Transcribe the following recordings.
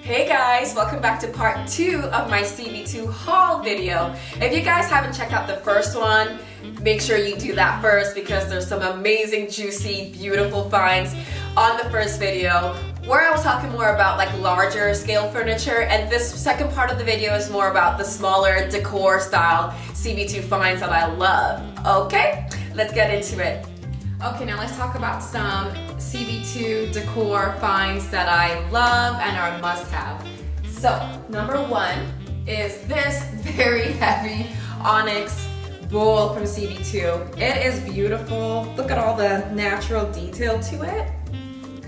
Hey guys, welcome back to part 2 of my CB2 haul video. If you guys haven't checked out the first one, make sure you do that first because there's some amazing, juicy, beautiful finds on the first video where I was talking more about like larger scale furniture, and this second part of the video is more about the smaller decor style CB2 finds that I love. Okay, let's get into it. Okay, now let's talk about some CB2 decor finds that I love and are must-have. So, number 1 is this very heavy Onyx Bowl from CB2. It is beautiful. Look at all the natural detail to it.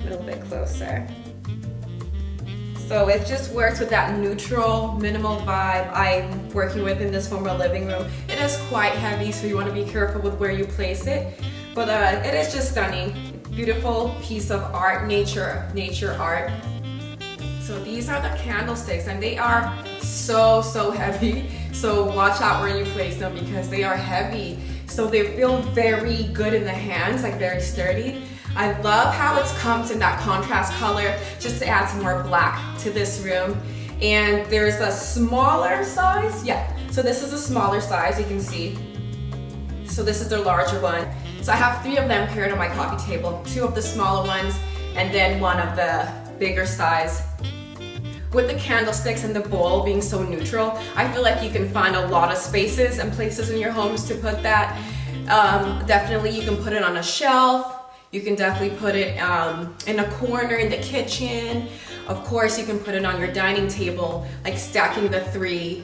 A little bit closer. So it just works with that neutral, minimal vibe I'm working with in this former living room. It is quite heavy, so you want to be careful with where you place it. But it is just stunning. Beautiful piece of art, nature art. So these are the candlesticks, and they are so heavy. So watch out where you place them because they are heavy. So they feel very good in the hands, like very sturdy. I love how it comes in that contrast color, just to add some more black to this room. And there's a smaller size, so this is a smaller size, you can see. So this is the larger one. So I have 3 of them paired on my coffee table, 2 of the smaller ones, and then 1 of the bigger size. With the candlesticks and the bowl being so neutral, I feel like you can find a lot of spaces and places in your homes to put that. Definitely you can put it on a shelf. You can definitely put it in a corner in the kitchen. Of course, you can put it on your dining table, like stacking the three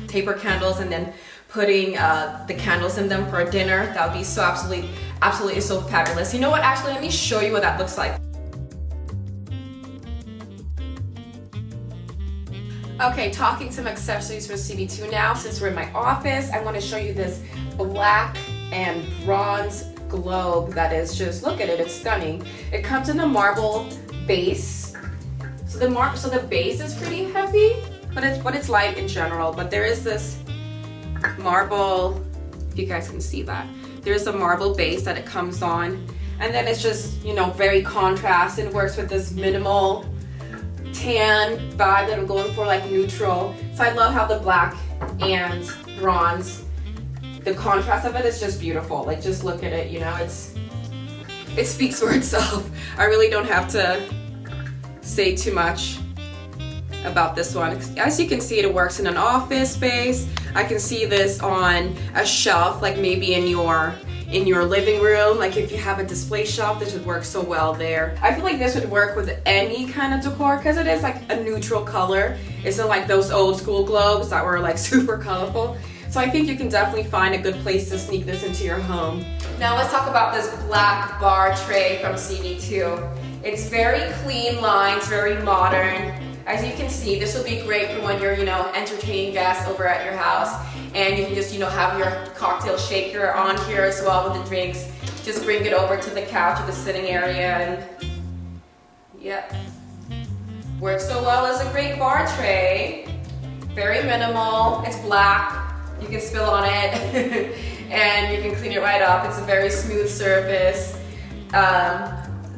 taper candles and then putting the candles in them for dinner. That would be so absolutely so fabulous. You know what? Actually, let me show you what that looks like. Okay, talking some accessories for CB2 now. Since we're in my office, I want to show you this black and bronze globe that is just, look at it, it's stunning. It comes in a marble base. So the base is pretty heavy, but it's light in general. But there is this marble, if you guys can see that. There's a marble base that it comes on, and then it's just, you know, very contrast and works with this minimal tan vibe that I'm going for, like neutral. So I love how the black and bronze, the contrast of it is just beautiful. Like, just look at it, you know, it speaks for itself. I really don't have to say too much about this one. As you can see, it works in an office space. I can see this on a shelf, like maybe in your living room. Like if you have a display shelf, this would work so well there. I feel like this would work with any kind of decor because it is like a neutral color. It's not like those old school globes that were like super colorful. So I think you can definitely find a good place to sneak this into your home. Now let's talk about this black bar tray from CB2. It's very clean lines, very modern. As you can see, this will be great for when you're, you know, entertaining guests over at your house, and you can just, you know, have your cocktail shaker on here as well with the drinks. Just bring it over to the couch or the sitting area, and yep, works so well as a great bar tray. Very minimal. It's black. You can spill on it, and you can clean it right up. It's a very smooth surface.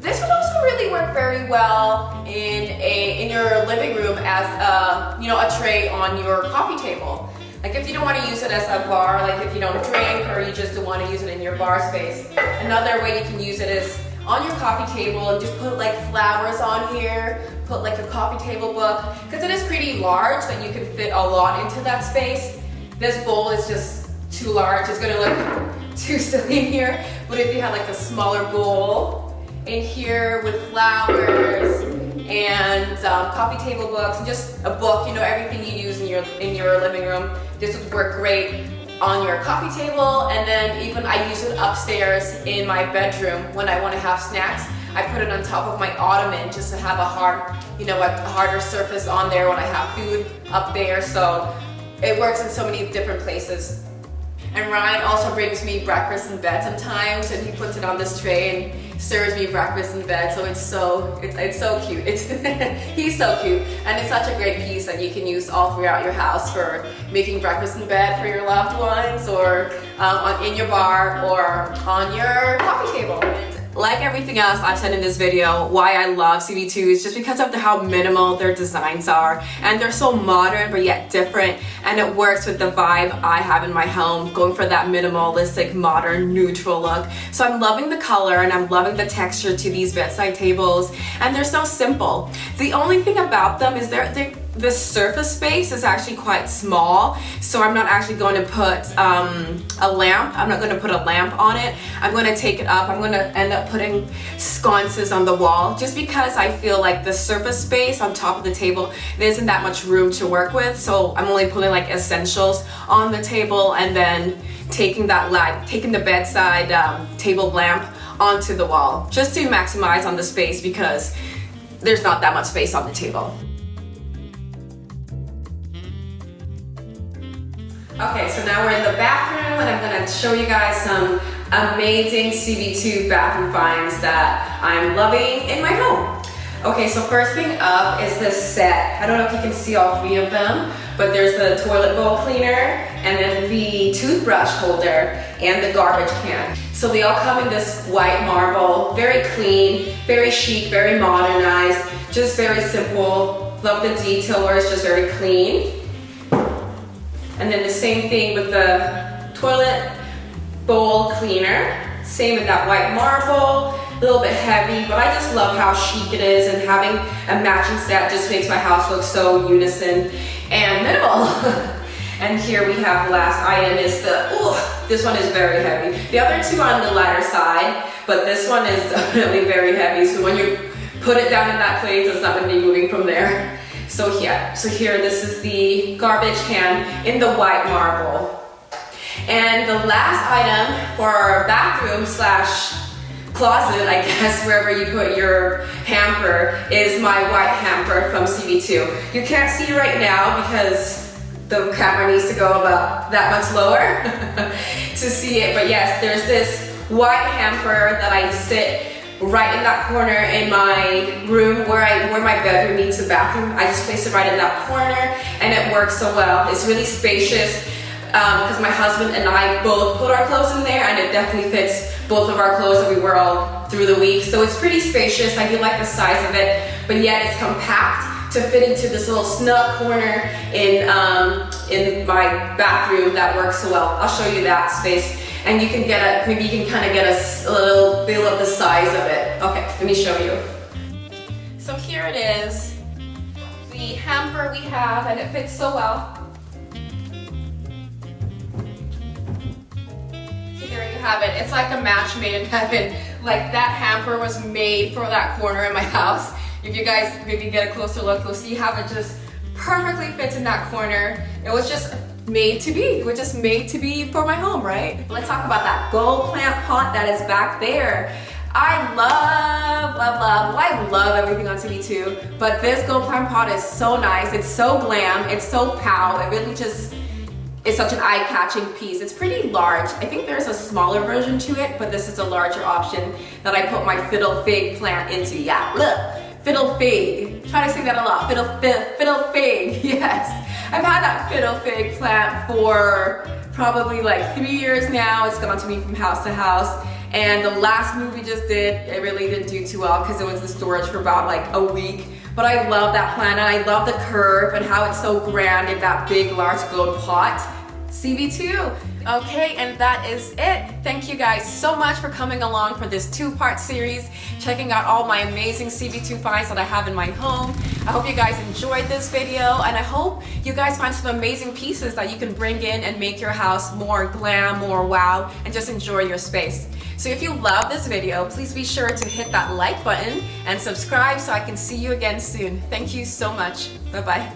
This would also really work very well in your living room as a tray on your coffee table. Like if you don't want to use it as a bar, like if you don't drink or you just don't want to use it in your bar space. Another way you can use it is on your coffee table and just put like flowers on here, put like a coffee table book, because it is pretty large that you can fit a lot into that space. This bowl is just too large. It's gonna look too silly in here. But if you had like a smaller bowl in here with flowers and coffee table books and just a book, you know, everything you use in your living room, this would work great on your coffee table. And then even I use it upstairs in my bedroom when I want to have snacks. I put it on top of my ottoman just to have a harder surface on there when I have food up there. So it works in so many different places. And Ryan also brings me breakfast in bed sometimes, and he puts it on this tray and serves me breakfast in bed. So it's so cute. He's so cute, and it's such a great piece that you can use all throughout your house for making breakfast in bed for your loved ones, or in your bar, or on your coffee table. Like everything else I've said in this video, why I love CB2 is just because of how minimal their designs are, and they're so modern but yet different, and it works with the vibe I have in my home, going for that minimalistic, modern, neutral look. So I'm loving the color and I'm loving the texture to these bedside tables, and they're so simple. The only thing about them is the surface space is actually quite small, so I'm not actually going to put a lamp. I'm not going to put a lamp on it. I'm going to take it up. I'm going to end up putting sconces on the wall, just because I feel like the surface space on top of the table, there isn't that much room to work with. So I'm only putting like essentials on the table, and then taking the bedside table lamp onto the wall, just to maximize on the space, because there's not that much space on the table. Okay, so now we're in the bathroom, and I'm gonna show you guys some amazing CB2 bathroom finds that I'm loving in my home. Okay, so first thing up is this set. I don't know if you can see all three of them, but there's the toilet bowl cleaner, and then the toothbrush holder, and the garbage can. So they all come in this white marble, very clean, very chic, very modernized, just very simple. Love the detail where it's just very clean. And then the same thing with the toilet bowl cleaner. Same with that white marble, a little bit heavy, but I just love how chic it is, and having a matching set just makes my house look so unison and minimal. And here we have the last item is this one is very heavy. The other two are on the lighter side, but this one is definitely very heavy. So when you put it down in that place, it's not gonna be moving from there. So here, this is the garbage can in the white marble. And the last item for our bathroom / closet, I guess, wherever you put your hamper, is my white hamper from CB2. You can't see right now because the camera needs to go about that much lower to see it. But yes, there's this white hamper that I sit right in that corner in my room where my bedroom meets the bathroom. I just place it right in that corner, and it works so well. It's really spacious because my husband and I both put our clothes in there, and it definitely fits both of our clothes that we wear all through the week. So it's pretty spacious. I do like the size of it, but yet it's compact to fit into this little snug corner in my bathroom that works so well. I'll show you that space. And you can maybe you can kind of get a little feel of the size of it. Okay, let me show you. So here it is, the hamper we have, and it fits so well. See, there you have it. It's like a match made in heaven. Like that hamper was made for that corner in my house. If you guys maybe get a closer look, you'll see how it just perfectly fits in that corner. It was just made to be. It was just made to be for my home, right? Let's talk about that gold plant pot that is back there. I love everything on CB2, but this gold plant pot is so nice. It's so glam. It's so pow. It really just is such an eye-catching piece. It's pretty large. I think there's a smaller version to it, but this is a larger option that I put my fiddle fig plant into. Yeah, look, fiddle fig. Try to say that a lot. Fiddle fig. Yes. I've had that fiddle fig plant for probably like 3 years now. It's gone to me from house to house. And the last move we just did, it really didn't do too well because it was in storage for about like a week. But I love that plant, and I love the curve and how it's so grand in that big, large gold pot. CB2. Okay, and that is it. Thank you guys so much for coming along for this 2-part series, checking out all my amazing CB2 finds that I have in my home. I hope you guys enjoyed this video, and I hope you guys find some amazing pieces that you can bring in and make your house more glam, more wow, and just enjoy your space. So if you love this video, please be sure to hit that like button and subscribe so I can see you again soon. Thank you so much. Bye-bye.